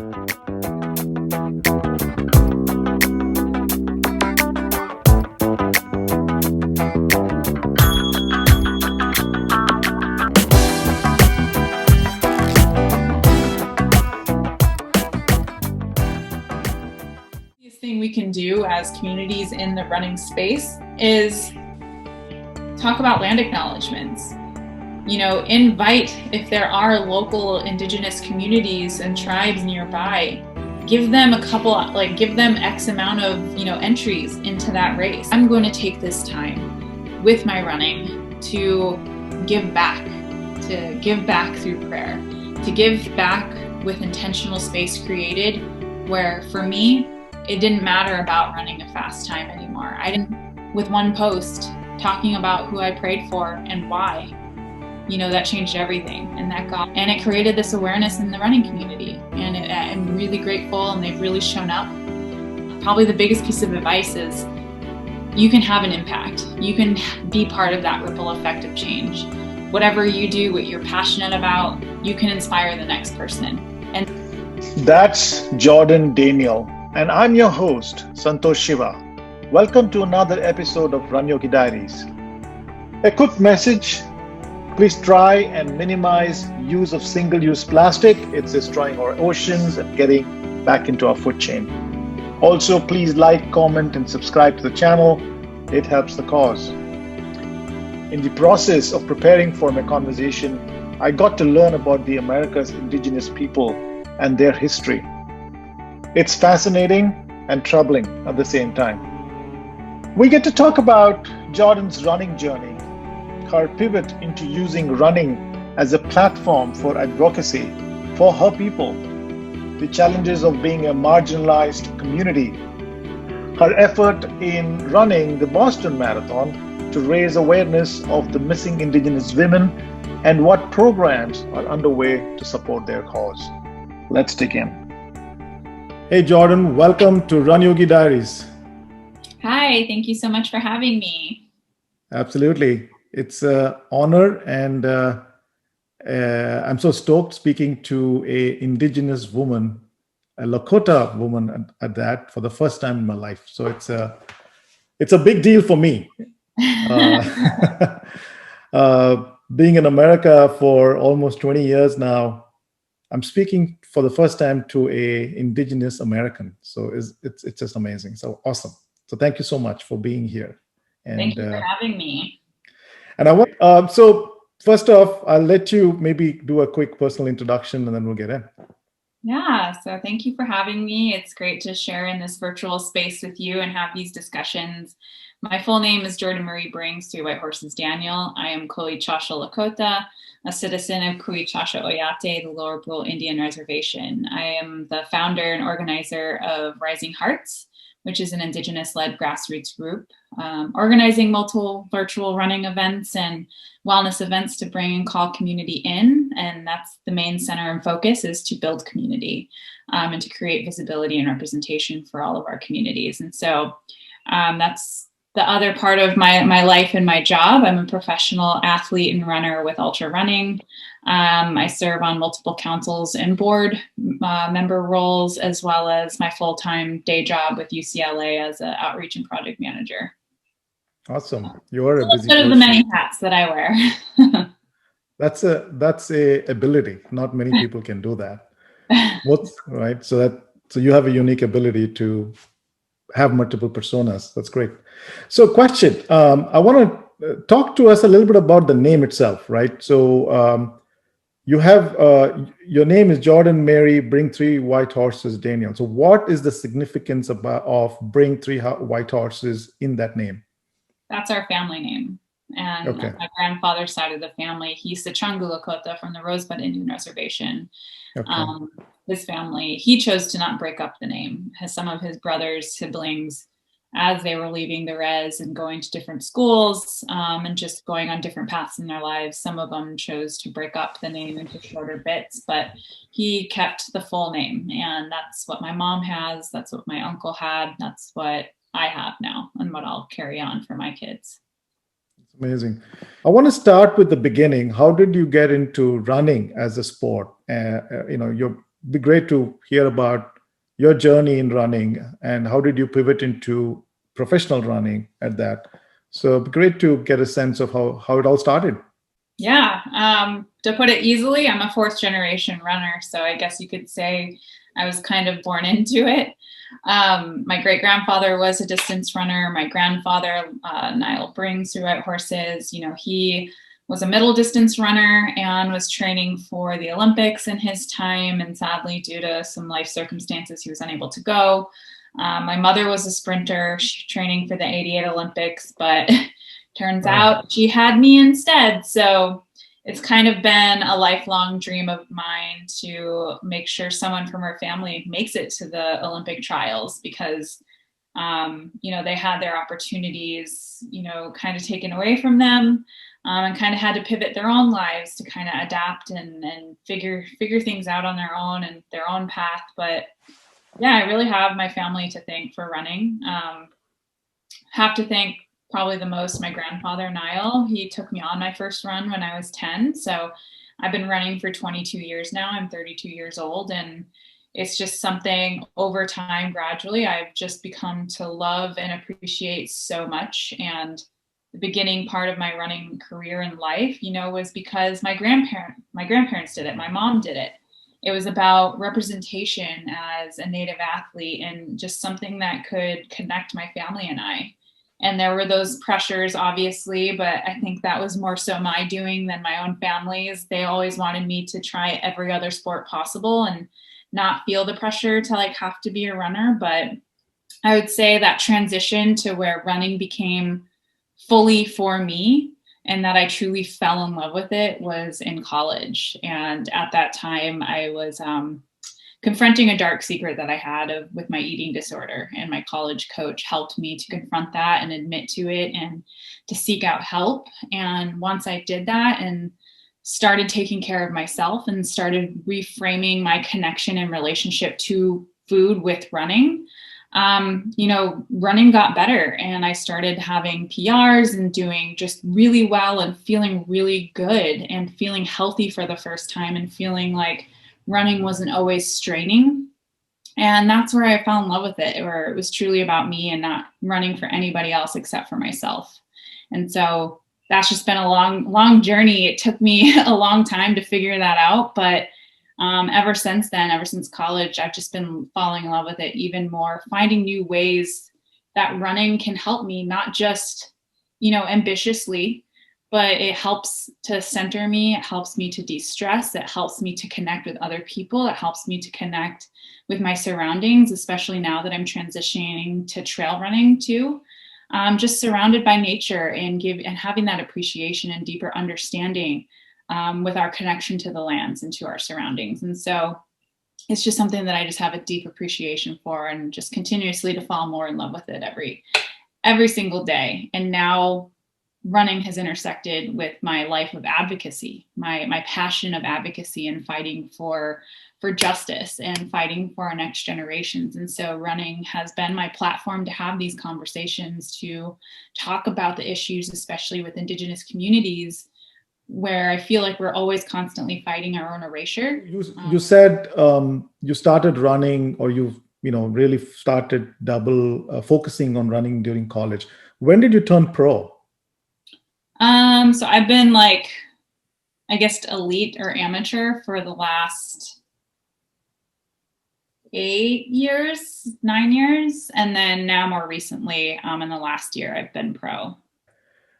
Thing we can do as communities in the running space is talk about land acknowledgements. Invite, if there are local Indigenous communities and tribes nearby, give them give them X amount of, entries into that race. I'm going to take this time with my running to give back through prayer, to give back with intentional space created where, for me, it didn't matter about running a fast time anymore. With one post talking about who I prayed for and why, that changed everything. And it created this awareness in the running community. And I'm really grateful, and they've really shown up. Probably the biggest piece of advice is you can have an impact. You can be part of that ripple effect of change. Whatever you do, what you're passionate about, you can inspire the next person. And that's Jordan Daniel. And I'm your host, Santosh Shiva. Welcome to another episode of RunYogi Diaries. A quick message: please try and minimize use of single-use plastic. It's destroying our oceans and getting back into our food chain. Also, please like, comment, and subscribe to the channel. It helps the cause. In the process of preparing for my conversation, I got to learn about the America's Indigenous people and their history. It's fascinating and troubling at the same time. We get to talk about Jordan's running journey, her pivot into using running as a platform for advocacy for her people, the challenges of being a marginalized community, her effort in running the Boston Marathon to raise awareness of the missing Indigenous women, and what programs are underway to support their cause. Let's dig in. Hey Jordan, welcome to RunYogi Diaries. Hi, thank you so much for having me. Absolutely. It's an honor, and I'm so stoked speaking to an Indigenous woman, a Lakota woman at that, for the first time in my life. So it's a big deal for me. Being in America for almost 20 years now, I'm speaking for the first time to a Indigenous American. So it's just amazing. So awesome. So thank you so much for being here. And thank you for having me. And I want, so first off, I'll let you maybe do a quick personal introduction and then we'll get in. Yeah, so thank you for having me. It's great to share in this virtual space with you and have these discussions. My full name is Jordan Marie Brings, Three White Horses Daniel. I am Koichasha Lakota, a citizen of Koichasha Oyate, the Lower Brule Indian Reservation. I am the founder and organizer of Rising Hearts, which is an Indigenous-led grassroots group, organizing multiple virtual running events and wellness events to bring and call community in. And that's the main center and focus, is to build community and to create visibility and representation for all of our communities. And so that's the other part of my life and my job. I'm a professional athlete and runner with ultra running. I serve on multiple councils and board member roles, as well as my full-time day job with UCLA as an outreach and project manager. Awesome. You're a busy person. Of the many hats that I wear. That's a ability. Not many people can do that. Right? So you have a unique ability to have multiple personas. That's great. So question, I want to talk to us a little bit about the name itself, right? So you have, your name is Jordan Mary Bring Three White Horses Daniel. So what is the significance of Bring Three White Horses in that name? That's our family name. And okay. My grandfather's side of the family, he's the Chungu Lakota from the Rosebud Indian Reservation. Okay. His family, he chose to not break up the name. Some of his brothers, siblings, as they were leaving the res and going to different schools and just going on different paths in their lives, some of them chose to break up the name into shorter bits, but he kept the full name. And that's what my mom has. That's what my uncle had. That's what I have now and what I'll carry on for my kids. Amazing. I want to start with the beginning. How did you get into running as a sport? be great to hear about your journey in running and how did you pivot into professional running at that. So it'd be great to get a sense of how it all started. Yeah, to put it easily, I'm a fourth generation runner. So I guess you could say I was kind of born into it. My great grandfather was a distance runner. My grandfather, Niall Brings, who rode horses, he was a middle distance runner and was training for the Olympics in his time. And sadly, due to some life circumstances, he was unable to go. My mother was a sprinter, training for the '88 Olympics, but turns out she had me instead. So it's kind of been a lifelong dream of mine to make sure someone from her family makes it to the Olympic trials, because they had their opportunities, kind of taken away from them, and kind of had to pivot their own lives to kind of adapt and figure things out on their own and their own path. But yeah, I really have my family to thank for running. Have to thank probably the most my grandfather, Niall. He took me on my first run when I was 10. So I've been running for 22 years now. I'm 32 years old, and it's just something over time, gradually, I've just become to love and appreciate so much. And the beginning part of my running career in life, was because my grandparents did it. My mom did it. It was about representation as a Native athlete and just something that could connect my family and I. And there were those pressures, obviously, but I think that was more so my doing than my own family's. They always wanted me to try every other sport possible and not feel the pressure to have to be a runner. But I would say that transition to where running became fully for me and that I truly fell in love with it was in college. And at that time, I was confronting a dark secret that I had with my eating disorder. And my college coach helped me to confront that and admit to it and to seek out help. And once I did that and started taking care of myself and started reframing my connection and relationship to food with running, running got better, and I started having PRs and doing just really well and feeling really good and feeling healthy for the first time and feeling like running wasn't always straining. And that's where I fell in love with it, where it was truly about me and not running for anybody else except for myself. And so that's just been a long journey. It took me a long time to figure that out. But ever since then, ever since college, I've just been falling in love with it even more, finding new ways that running can help me, not just, ambitiously, but it helps to center me. It helps me to de-stress. It helps me to connect with other people. It helps me to connect with my surroundings, especially now that I'm transitioning to trail running too. Just surrounded by nature and having that appreciation and deeper understanding with our connection to the lands and to our surroundings. And so it's just something that I just have a deep appreciation for, and just continuously to fall more in love with it every single day. And now running has intersected with my life of advocacy, my passion of advocacy and fighting for justice and fighting for our next generations. And so running has been my platform to have these conversations, to talk about the issues, especially with Indigenous communities, where I feel like we're always constantly fighting our own erasure. You said you started running, or you really started double focusing on running during college. When did you turn pro? So I've been I guess elite or amateur for the last 9 years. And then now more recently, in the last year, I've been pro.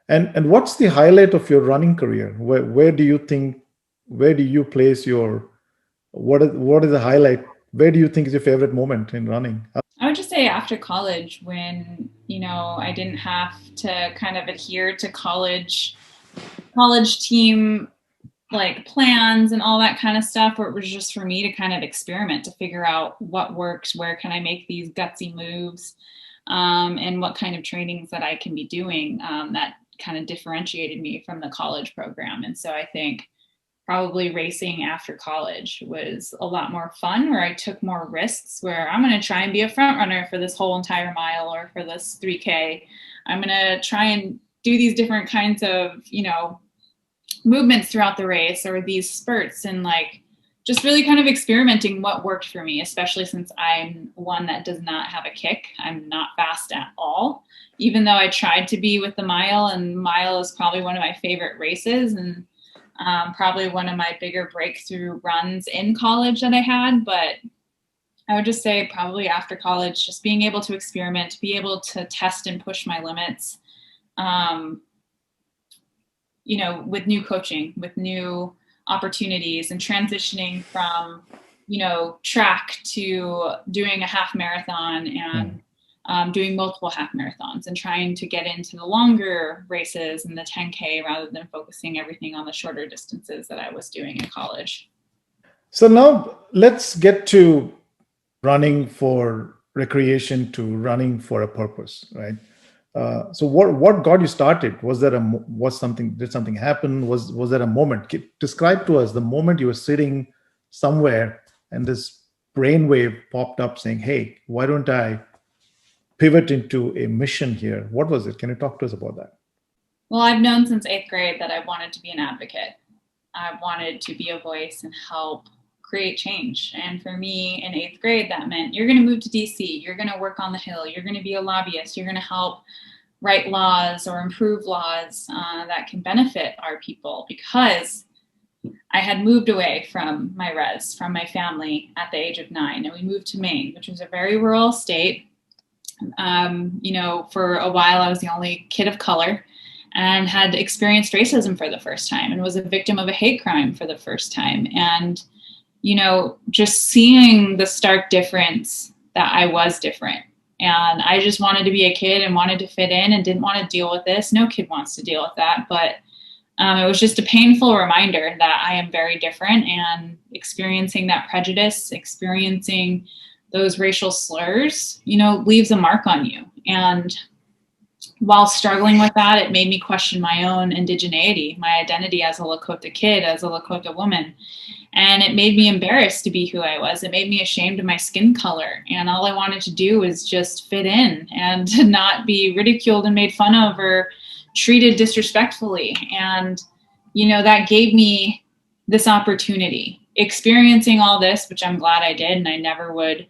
And what's the highlight of your running career? Where do you place your, what is the highlight? Where do you think is your favorite moment in running? I would just say after college, when, I didn't have to kind of adhere to college team plans and all that kind of stuff, where it was just for me to kind of experiment, to figure out what works, where can I make these gutsy moves, and what kind of trainings that I can be doing that kind of differentiated me from the college program. And so I think probably racing after college was a lot more fun, where I took more risks, where I'm going to try and be a front runner for this whole entire mile or for this 3K. I'm going to try and do these different kinds of, movements throughout the race, or these spurts, and just really kind of experimenting what worked for me, especially since I'm one that does not have a kick. I'm not fast at all, even though I tried to be with the mile, and mile is probably one of my favorite races, and probably one of my bigger breakthrough runs in college that I had. But I would just say probably after college, just being able to experiment, be able to test and push my limits, with new coaching, with new opportunities, and transitioning from, track to doing a half marathon and doing multiple half marathons, and trying to get into the longer races and the 10K rather than focusing everything on the shorter distances that I was doing in college. So now let's get to running for recreation to running for a purpose, right? So what got you started? Did something happen? Was there a moment? Describe to us the moment you were sitting somewhere and this brainwave popped up saying, "Hey, why don't I pivot into a mission here?" What was it? Can you talk to us about that? Well, I've known since 8th grade that I wanted to be an advocate. I wanted to be a voice and help create change. And for me in 8th grade, that meant you're going to move to DC, you're going to work on the Hill, you're going to be a lobbyist, you're going to help write laws or improve laws that can benefit our people, because I had moved away from from my family at the age of 9, and we moved to Maine, which was a very rural state. For a while I was the only kid of color and had experienced racism for the first time and was a victim of a hate crime for the first time. And, just seeing the stark difference that I was different. And I just wanted to be a kid and wanted to fit in and didn't want to deal with this. No kid wants to deal with that. But it was just a painful reminder that I am very different, and experiencing that prejudice, experiencing those racial slurs, leaves a mark on you. And while struggling with that, it made me question my own indigeneity, my identity as a Lakota kid, as a Lakota woman. And it made me embarrassed to be who I was. It made me ashamed of my skin color. And all I wanted to do was just fit in and to not be ridiculed and made fun of or treated disrespectfully. And, that gave me this opportunity. Experiencing all this, which I'm glad I did, and I never would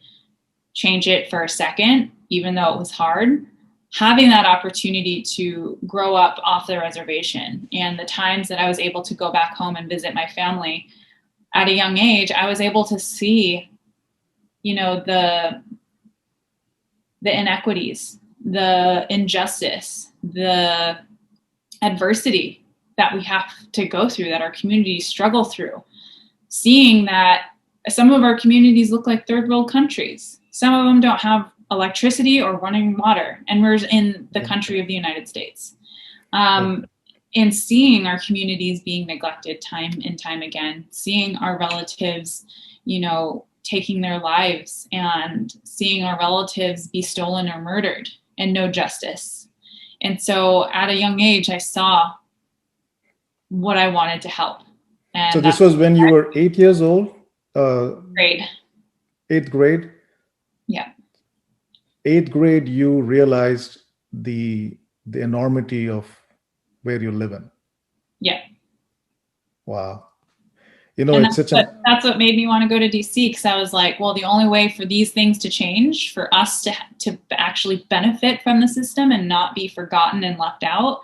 change it for a second, even though it was hard. Having that opportunity to grow up off the reservation, and the times that I was able to go back home and visit my family at a young age, I was able to see, the inequities, the injustice, the adversity that we have to go through, that our communities struggle through. Seeing that some of our communities look like third world countries. Some of them don't have electricity or running water, and we're in the country of the United States. And seeing our communities being neglected time and time again, seeing our relatives, taking their lives, and seeing our relatives be stolen or murdered and no justice. And so at a young age, I saw what I wanted to help. And so this was when you were 8 years old? Grade. 8th grade? Yeah. 8th grade, you realized the enormity of where you live in. Yeah. Wow. That's what made me want to go to DC, because I was like, well, the only way for these things to change, for us to actually benefit from the system and not be forgotten and left out,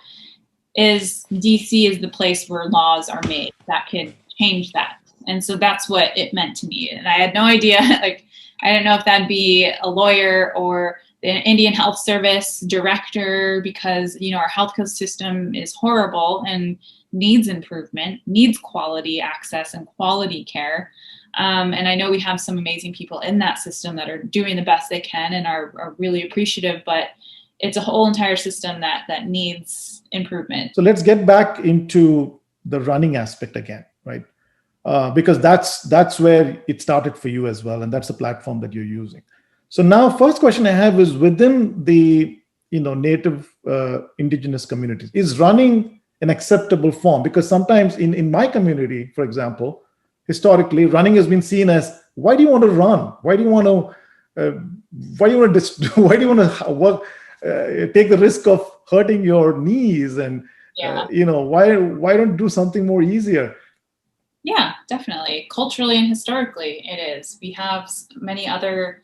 is DC is the place where laws are made that can change that. And so that's what it meant to me. And I had no idea, I didn't know if that'd be a lawyer or the Indian Health Service director, because, our healthcare system is horrible and needs improvement, needs quality access and quality care. And I know we have some amazing people in that system that are doing the best they can and are really appreciative, but it's a whole entire system that needs improvement. So let's get back into the running aspect again, right? Because that's where it started for you as well, and that's the platform that you're using. So now, first question I have is, within the native indigenous communities, is running an acceptable form? Because sometimes in my community, for example, historically, running has been seen as, why do you want to run? Why do you want to work? Take the risk of hurting your knees, and why don't you do something more easier? Yeah, definitely. Culturally and historically, it is. We have many other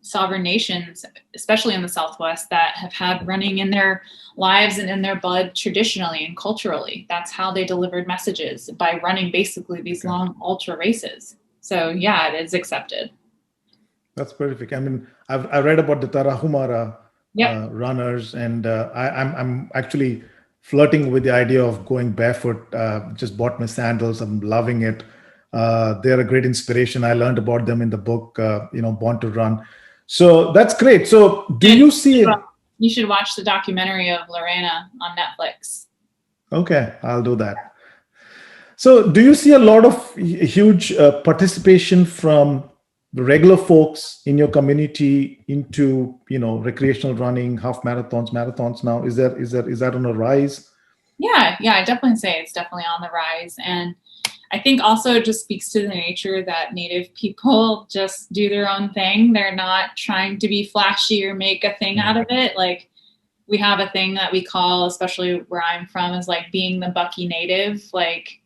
sovereign nations, especially in the Southwest, that have had running in their lives and in their blood traditionally and culturally. That's how they delivered messages, by running basically these Okay. long ultra races. So, yeah, it is accepted. That's terrific. I mean, I read about the Tarahumara Yep. runners, and I'm actually flirting with the idea of going barefoot. Just bought my sandals. I'm loving it. They're a great inspiration. I learned about them in the book, Born to Run. So that's great. So do And you see? you should watch the documentary of Lorena on Netflix. Okay, I'll do that. So, do you see a lot of huge participation from the regular folks in your community into recreational running, half marathons, marathons now? Is that on a rise? Yeah, I definitely say it's definitely on the rise. And I think also it just speaks to the nature that Native people just do their own thing. They're not trying to be flashy or make a thing out Mm, of it. Like, we have a thing that we call, especially where I'm from, is like being the Bucky Native, like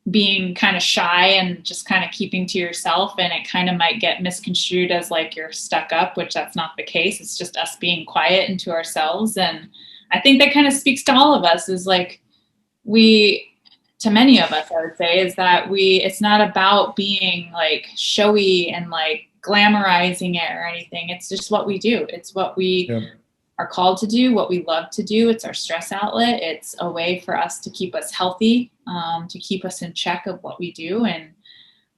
being kind of shy and just kind of keeping to yourself. And it kind of might get misconstrued as like you're stuck up, which that's not the case. It's just us being quiet and to ourselves. And I think that kind of speaks to all of us, is like, we, to many of us, I would say, is that it's not about being like showy and like glamorizing it or anything. It's just what we do. It's what we yeah, are called to do, what we love to do. It's our stress outlet. It's a way for us to keep us healthy, to keep us in check of what we do. And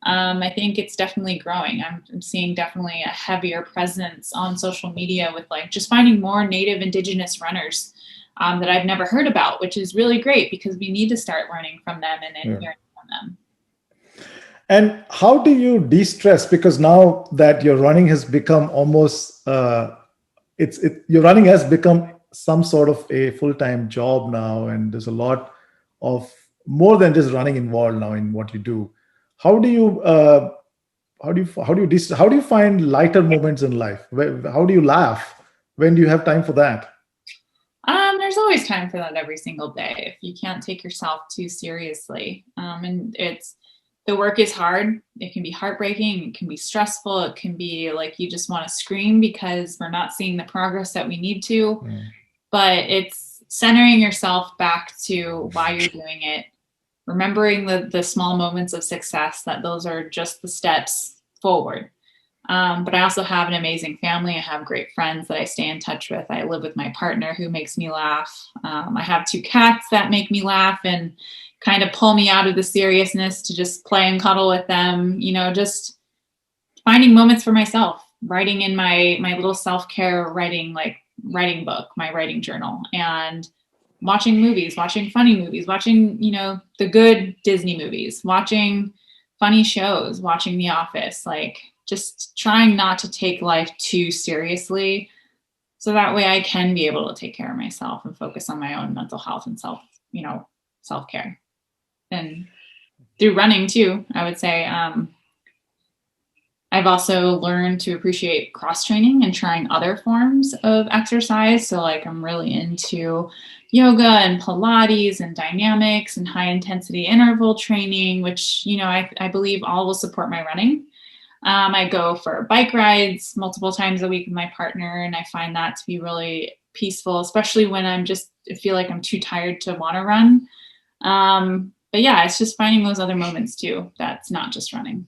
I think it's definitely growing. I'm seeing definitely a heavier presence on social media with like just finding more Native Indigenous runners that I've never heard about, which is really great because we need to start learning from them and yeah. hearing from them. And how do you de-stress? Because now that your running has become almost, your running has become some sort of a full-time job now, and there's a lot of more than just running involved now in what you do. How do you how do you find lighter moments in life? How do you laugh? When do you have time for that? There's always time for that every single day if you can't take yourself too seriously. And the work is hard. It can be heartbreaking. It can be stressful. It can be like you just want to scream because we're not seeing the progress that we need to. Mm, But it's centering yourself back to why you're doing it, remembering the small moments of success, that those are just the steps forward. But I also have an amazing family. I have great friends that I stay in touch with. I live with my partner who makes me laugh. I have two cats that make me laugh and kind of pull me out of the seriousness to just play and cuddle with them. Just finding moments for myself, writing in my little self-care writing book, my writing journal, and watching movies, watching funny movies, watching, the good Disney movies, watching funny shows, watching The Office, like just trying not to take life too seriously. So that way I can be able to take care of myself and focus on my own mental health and self-care. And through running too, I would say, I've also learned to appreciate cross training and trying other forms of exercise. So, like, I'm really into yoga and Pilates and dynamics and high intensity interval training, which, I believe all will support my running. I go for bike rides multiple times a week with my partner, and I find that to be really peaceful, especially when I feel like I'm too tired to want to run. But yeah, it's just finding those other moments too. That's not just running.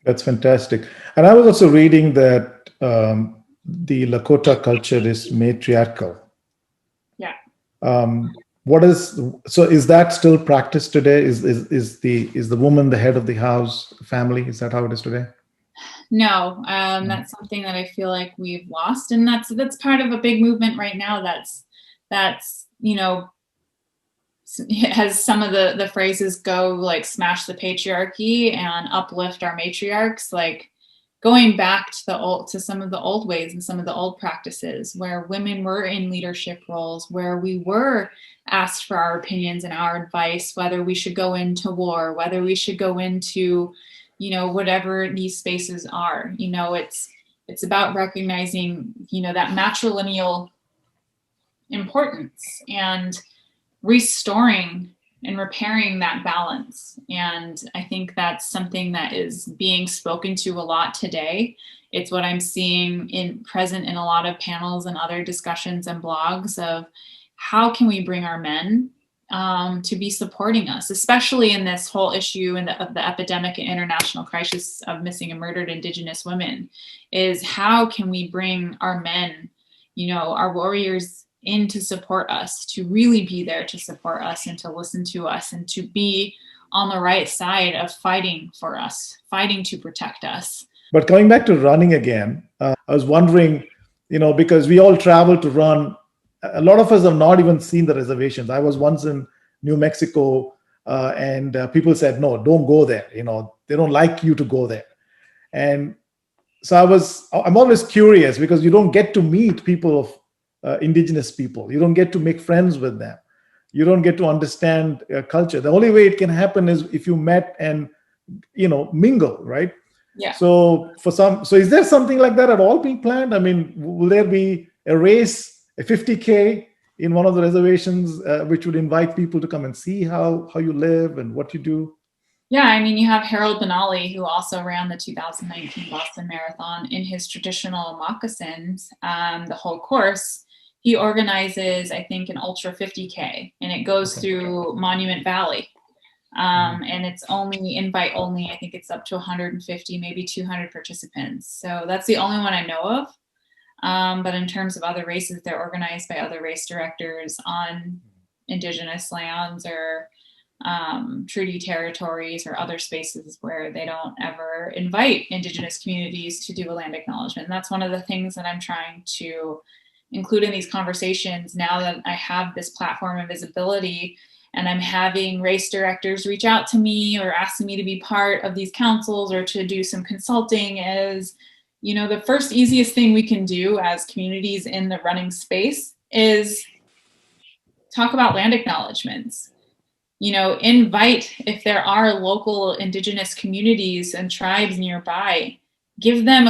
that's fantastic. And I was also reading that the Lakota culture is matriarchal. Yeah. Um, what is so? Is that still practiced today? Is the woman the head of the house, family? Is that how it is today? No, Mm, that's something that I feel like we've lost, and that's part of a big movement right now. That's has some of the phrases go like smash the patriarchy and uplift our matriarchs, like going back to some of the old ways and some of the old practices where women were in leadership roles, where we were asked for our opinions and our advice, whether we should go into war, whether we should go into, whatever these spaces are. It's about recognizing, that matrilineal importance and restoring and repairing that balance. And I think that's something that is being spoken to a lot today. It's what I'm seeing present in a lot of panels and other discussions and blogs of how can we bring our men to be supporting us, especially in this whole issue of the epidemic and international crisis of missing and murdered Indigenous women, is how can we bring our men, our warriors, in to support us, to really be there to support us and to listen to us and to be on the right side of fighting for us, fighting to protect us. But coming back to running again, I was wondering, because we all travel to run, a lot of us have not even seen the reservations. I was once in New Mexico and people said, no, don't go there. They don't like you to go there. And so I'm always curious because you don't get to meet people of Indigenous people. You don't get to make friends with them. You don't get to understand culture. The only way it can happen is if you met and, mingle, right? Yeah. So is there something like that at all being planned? I mean, will there be a race, a 50K in one of the reservations, which would invite people to come and see how you live and what you do? Yeah, I mean, you have Harold Benally, who also ran the 2019 Boston Marathon in his traditional moccasins, the whole course. He organizes, I think, an Ultra 50K, and it goes through Monument Valley. And it's only invite only. I think it's up to 150, maybe 200 participants. So that's the only one I know of. But in terms of other races, they're organized by other race directors on Indigenous lands or treaty territories or other spaces where they don't ever invite Indigenous communities to do a land acknowledgement. And that's one of the things that I'm trying to include in these conversations now that I have this platform and visibility, and I'm having race directors reach out to me or asking me to be part of these councils or to do some consulting. Is, the first easiest thing we can do as communities in the running space is talk about land acknowledgements. Invite, if there are local Indigenous communities and tribes nearby, give them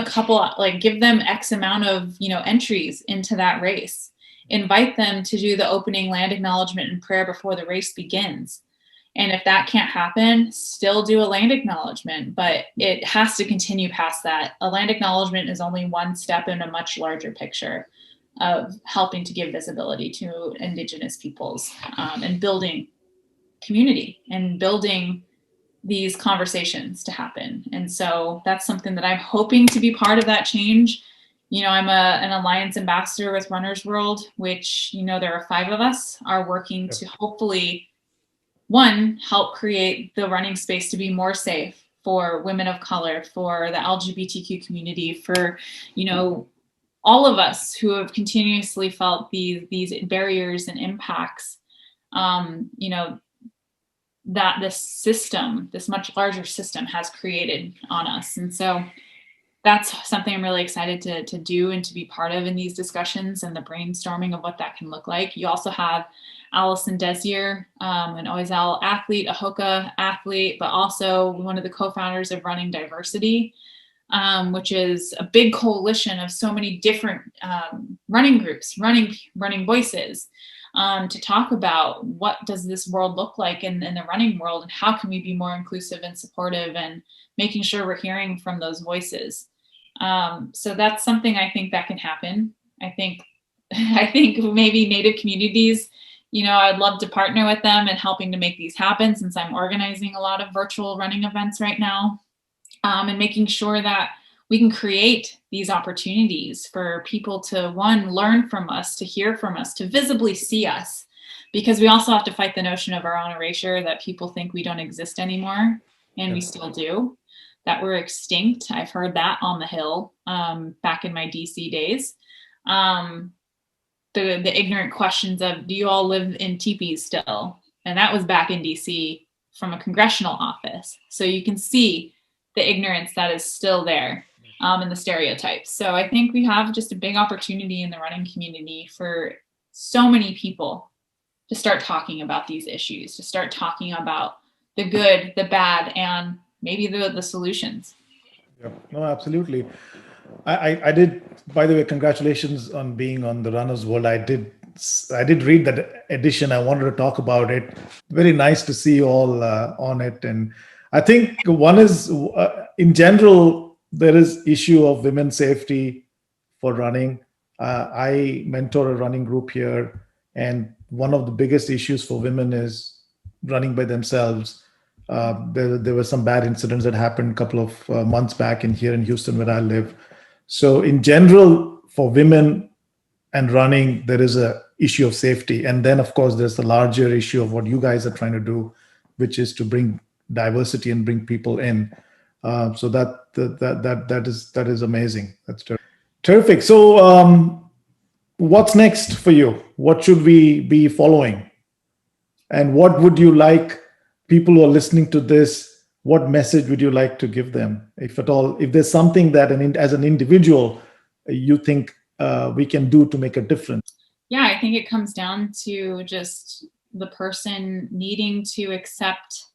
give them X amount of, entries into that race. Invite them to do the opening land acknowledgement and prayer before the race begins. And if that can't happen, still do a land acknowledgement, but it has to continue past that. A land acknowledgement is only one step in a much larger picture of helping to give visibility to Indigenous peoples and building community and building these conversations to happen. And so that's something that I'm hoping to be part of that change. I'm an alliance ambassador with Runner's World, which, there are 5 of us, are working to hopefully, one, help create the running space to be more safe for women of color, for the LGBTQ community, for, all of us who have continuously felt these barriers and impacts, that this much larger system has created on us. And so that's something I'm really excited to do and to be part of in these discussions and the brainstorming of what that can look like. You also have Allison Desier, an OSL athlete, a HOKA athlete, but also one of the co-founders of Running Diversity, which is a big coalition of so many different running groups, running voices, to talk about what does this world look like in the running world, and how can we be more inclusive and supportive, and making sure we're hearing from those voices. So that's something I think that can happen. I think maybe Native communities, I'd love to partner with them in helping to make these happen, since I'm organizing a lot of virtual running events right now, and making sure that we can create these opportunities for people to, one, learn from us, to hear from us, to visibly see us, because we also have to fight the notion of our own erasure, that people think we don't exist anymore, and we still do, that we're extinct. I've heard that on the Hill back in my DC days. The ignorant questions of, do you all live in teepees still? And that was back in DC from a congressional office. So you can see the ignorance that is still there, and the stereotypes. So I think we have just a big opportunity in the running community for so many people to start talking about these issues, to start talking about the good, the bad, and maybe the solutions. Yeah, no, absolutely. I did, by the way, congratulations on being on the Runner's World. I did I did read that edition. I wanted to talk about it. Very nice to see you all on it. And I think one is, in general, there is issue of women's safety for running. I mentor a running group here, and one of the biggest issues for women is running by themselves. There were some bad incidents that happened a couple of months back here in Houston, where I live. So in general, for women and running, there is a issue of safety. And then, of course, there's the larger issue of what you guys are trying to do, which is to bring diversity and bring people in. So that is amazing. That's terrific. So what's next for you? What should we be following? And what would you like people who are listening to this, what message would you like to give them, if at all, if there's something that as an individual, you think we can do to make a difference? Yeah, I think it comes down to just the person needing to accept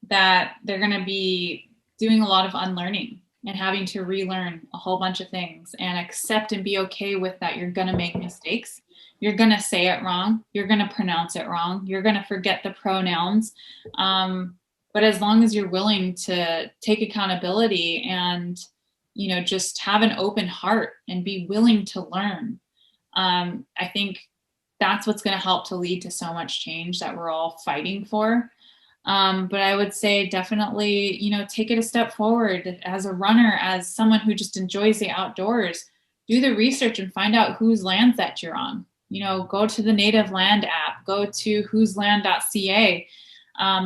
that they're going to be doing a lot of unlearning and having to relearn a whole bunch of things, and accept and be okay with that. You're going to make mistakes. You're going to say it wrong. You're going to pronounce it wrong. You're going to forget the pronouns. But as long as you're willing to take accountability and, just have an open heart and be willing to learn, I think that's what's going to help to lead to so much change that we're all fighting for. But I would say definitely, take it a step forward as a runner, as someone who just enjoys the outdoors. Do the research and find out whose lands that you're on. Go to the Native Land app, go to whoseland.ca.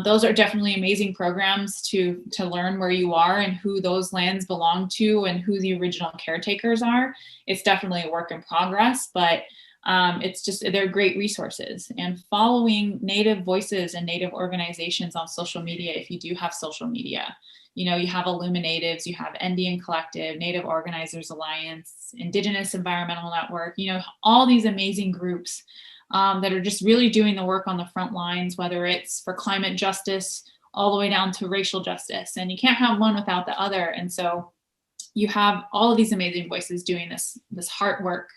Those are definitely amazing programs to learn where you are and who those lands belong to and who the original caretakers are. It's definitely a work in progress, but they're great resources. And following Native voices and Native organizations on social media, if you do have social media, you have Illuminatives, you have Indian Collective, Native Organizers Alliance, Indigenous Environmental Network, all these amazing groups that are just really doing the work on the front lines, whether it's for climate justice all the way down to racial justice. And you can't have one without the other. And so you have all of these amazing voices doing this hard work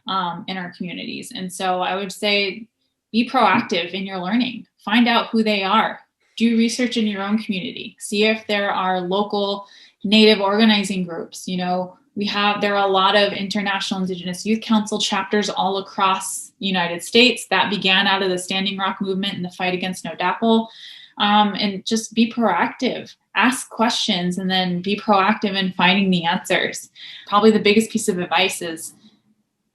in our communities. And so I would say, be proactive in your learning. Find out who they are. Do research in your own community. See if there are local Native organizing groups. There are a lot of International Indigenous Youth Council chapters all across the United States that began out of the Standing Rock movement and the fight against no DAPL. And just be proactive. Ask questions and then be proactive in finding the answers. Probably the biggest piece of advice is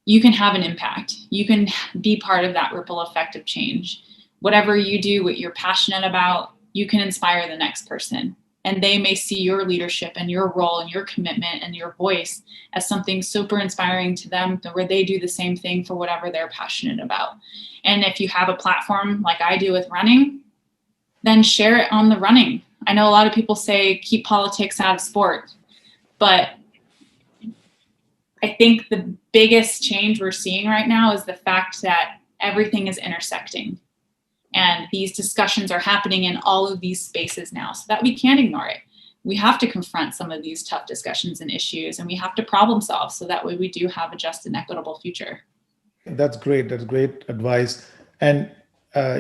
you can have an impact. You can be part of that ripple effect of change. Whatever you do, what you're passionate about, you can inspire the next person. And they may see your leadership and your role and your commitment and your voice as something super inspiring to them, where they do the same thing for whatever they're passionate about. And if you have a platform like I do with running, then share it on the running. I know a lot of people say keep politics out of sport, but I think the biggest change we're seeing right now is the fact that everything is intersecting. And these discussions are happening in all of these spaces now, so that we can't ignore it. We have to confront some of these tough discussions and issues, and we have to problem solve so that way we do have a just and equitable future. That's great. That's great advice. And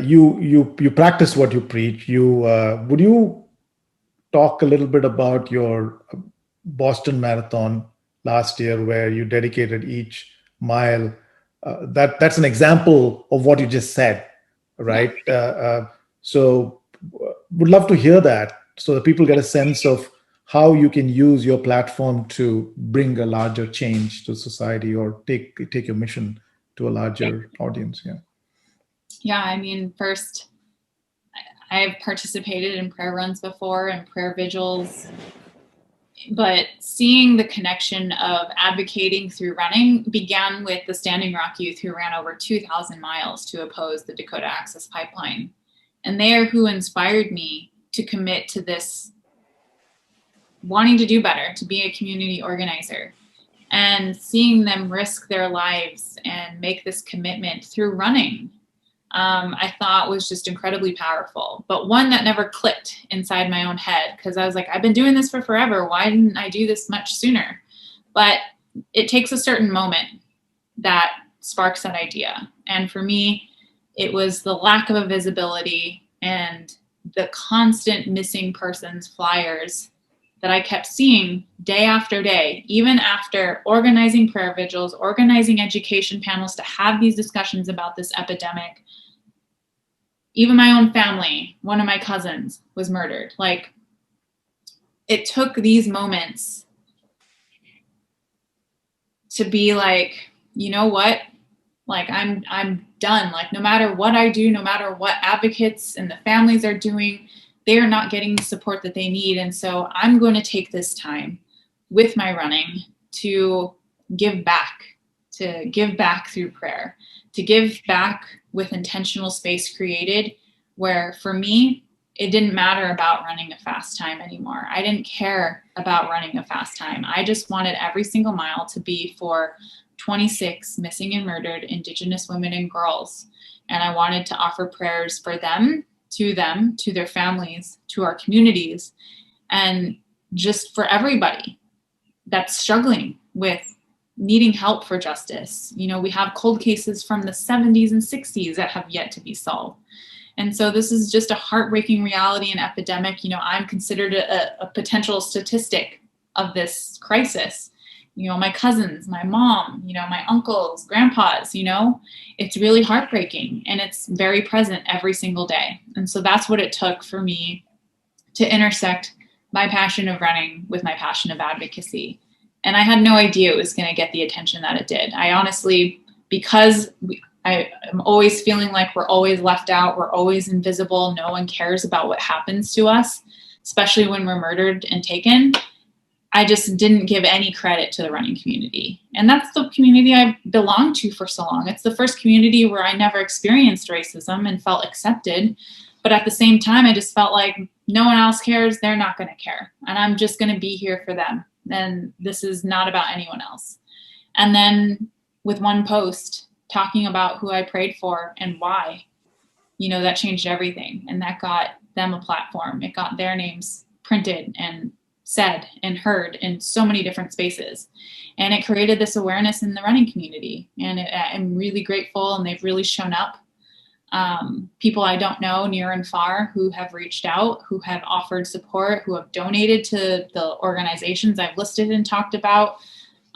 you practice what you preach. Would you talk a little bit about your Boston Marathon last year, where you dedicated each mile? That's an example of what you just said, right? So would love to hear that, so that people get a sense of how you can use your platform to bring a larger change to society, or take your mission to a larger audience. Yeah, I mean, first, I've participated in prayer runs before and prayer vigils, but seeing the connection of advocating through running began with the Standing Rock youth who ran over 2,000 miles to oppose the Dakota Access Pipeline. And they are who inspired me to commit to this, wanting to do better, to be a community organizer. And seeing them risk their lives and make this commitment through running, I thought was just incredibly powerful, but one that never clicked inside my own head, because I was like, I've been doing this for forever. Why didn't I do this much sooner? But it takes a certain moment that sparks that idea. And for me, it was the lack of a visibility and the constant missing persons flyers that I kept seeing day after day, even after organizing prayer vigils, organizing education panels to have these discussions about this epidemic. Even my own family, one of my cousins was murdered. Like, it took these moments to be like, you know what? Like, I'm done. Like, no matter what I do, no matter what advocates and the families are doing, they are not getting the support that they need. And so I'm going to take this time with my running to give back through prayer, to give back with intentional space created, where for me, it didn't matter about running a fast time anymore. I didn't care about running a fast time. I just wanted every single mile to be for 26 missing and murdered Indigenous women and girls. And I wanted to offer prayers for them, to their families, to our communities, and just for everybody that's struggling with needing help for justice. You know, we have cold cases from the 70s and 60s that have yet to be solved. And so this is just a heartbreaking reality and epidemic. You know, I'm considered a potential statistic of this crisis. You know, my cousins, my mom, you know, my uncles, grandpas, you know, it's really heartbreaking and it's very present every single day. And so that's what it took for me to intersect my passion of running with my passion of advocacy. And I had no idea it was going to get the attention that it did. I honestly, because I am always feeling like we're always left out, we're always invisible, no one cares about what happens to us, especially when we're murdered and taken. I just didn't give any credit to the running community. And that's the community I belonged to for so long. It's the first community where I never experienced racism and felt accepted. But at the same time, I just felt like no one else cares. They're not going to care. And I'm just going to be here for them. And this is not about anyone else. And then with one post talking about who I prayed for and why, you know, that changed everything. And that got them a platform. It got their names printed and said and heard in so many different spaces. And it created this awareness in the running community. And I'm really grateful, and they've really shown up. People I don't know near and far who have reached out, who have offered support, who have donated to the organizations I've listed and talked about.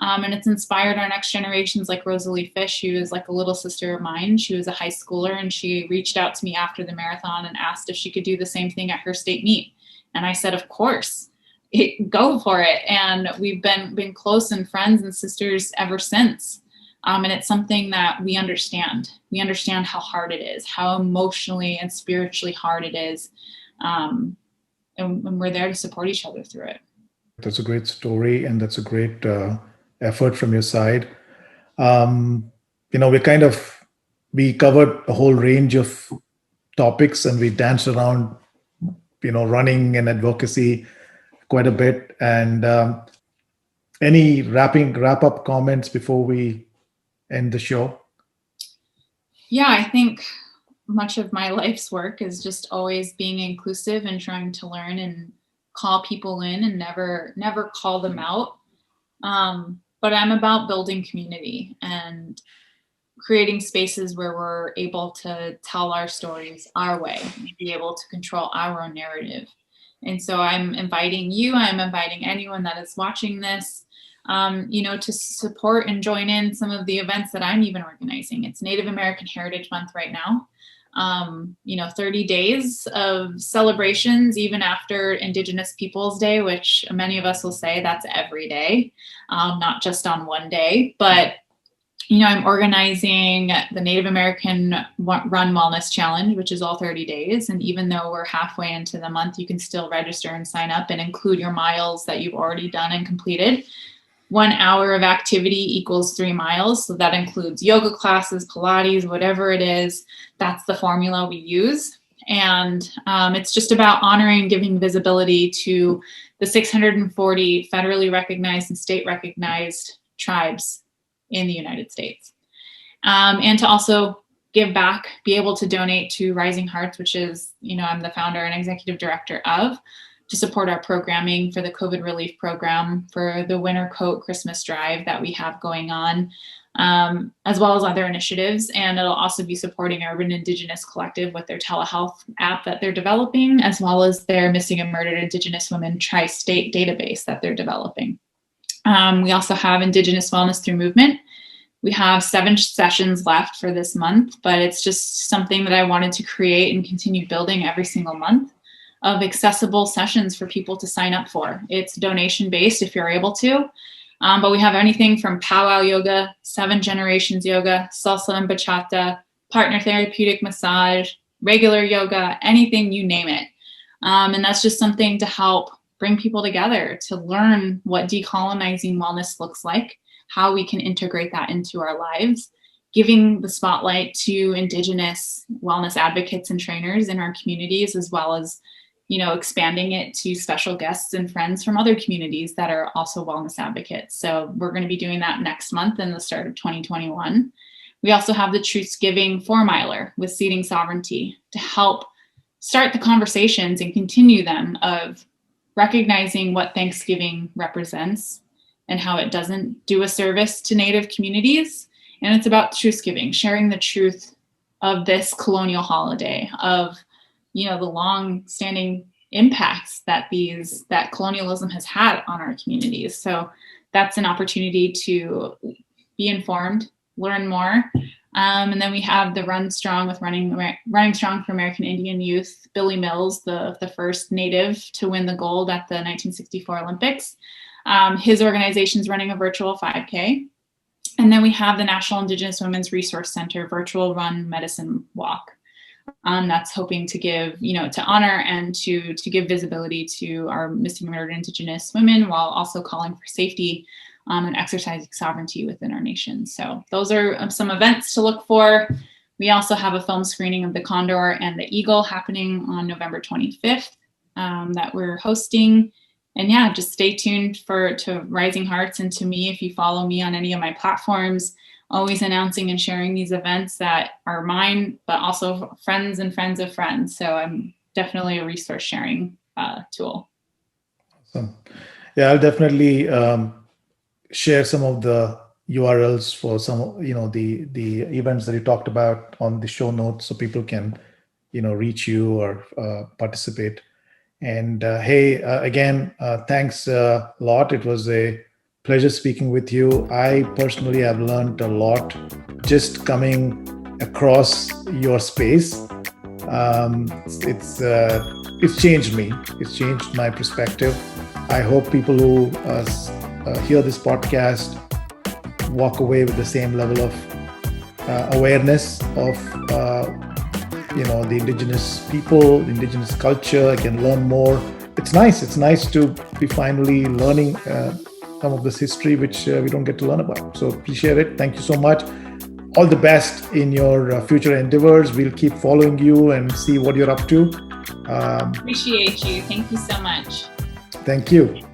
And it's inspired our next generations, like Rosalie Fish, who is like a little sister of mine. She was a high schooler, and she reached out to me after the marathon and asked if she could do the same thing at her state meet. And I said, of course. Go for it. And we've been close and friends and sisters ever since. And it's something that we understand. We understand how hard it is, how emotionally and spiritually hard it is. And we're there to support each other through it. That's a great story, and that's a great effort from your side. You know, we covered a whole range of topics, and we danced around, you know, running and advocacy quite a bit. And any wrap up comments before we end the show? Yeah, I think much of my life's work is just always being inclusive and trying to learn and call people in and never call them out. But I'm about building community and creating spaces where we're able to tell our stories our way, and be able to control our own narrative. And so I'm inviting anyone that is watching this, you know, to support and join in some of the events that I'm even organizing. It's Native American Heritage Month right now. You know, 30 days of celebrations, even after Indigenous Peoples Day, which many of us will say that's every day, not just on one day. But, you know, I'm organizing the Native American Run Wellness Challenge, which is all 30 days. And even though we're halfway into the month, you can still register and sign up and include your miles that you've already done and completed. 1 hour of activity equals 3 miles. So that includes yoga classes, Pilates, whatever it is. That's the formula we use. And it's just about honoring and giving visibility to the 640 federally recognized and state recognized tribes in the United States. And to also give back, be able to donate to Rising Hearts, which is, you know, I'm the founder and executive director of, to support our programming for the COVID relief program, for the Winter Coat Christmas drive that we have going on. as well as other initiatives. And it'll also be supporting Urban Indigenous Collective with their telehealth app that they're developing, as well as their Missing and Murdered Indigenous Women tri-state database that they're developing. We also have Indigenous Wellness Through Movement. We have 7 sessions left for this month, but it's just something that I wanted to create and continue building every single month of accessible sessions for people to sign up for. It's donation based if you're able to, but we have anything from powwow yoga, 7 generations yoga, salsa and bachata, partner therapeutic massage, regular yoga, anything, you name it. And that's just something to help bring people together to learn what decolonizing wellness looks like, how we can integrate that into our lives, giving the spotlight to Indigenous wellness advocates and trainers in our communities, as well as, expanding it to special guests and friends from other communities that are also wellness advocates. So we're going to be doing that next month in the start of 2021. We also have the Truthsgiving 4-miler with Seeding Sovereignty to help start the conversations and continue them of recognizing what Thanksgiving represents and how it doesn't do a service to Native communities. And it's about truthsgiving, sharing the truth of this colonial holiday, of, the long-standing impacts that colonialism has had on our communities. So that's an opportunity to be informed, learn more. And then we have the Run Strong with Running Strong for American Indian Youth, Billy Mills, the first Native to win the gold at the 1964 Olympics. His organization's running a virtual 5K. And then we have the National Indigenous Women's Resource Center Virtual Run Medicine Walk. That's hoping to give, to honor and to give visibility to our missing and murdered Indigenous women, while also calling for safety and exercising sovereignty within our nation. So those are some events to look for. We also have a film screening of The Condor and the Eagle happening on November 25th that we're hosting. And yeah, just stay tuned to Rising Hearts and to me if you follow me on any of my platforms, always announcing and sharing these events that are mine, but also friends and friends of friends. So I'm definitely a resource sharing tool. Awesome. Yeah, I'll definitely share some of the URLs for some, the events that you talked about on the show notes, so people can, reach you or participate. And again, thanks a lot. It was a pleasure speaking with you. I personally have learned a lot just coming across your space. It's changed me. It's changed my perspective. I hope people who hear this podcast walk away with the same level of awareness of the Indigenous people, Indigenous culture. I can learn more. It's nice. It's nice to be finally learning some of this history, which we don't get to learn about. So appreciate it. Thank you so much. All the best in your future endeavors. We'll keep following you and see what you're up to. Appreciate you. Thank you so much. Thank you.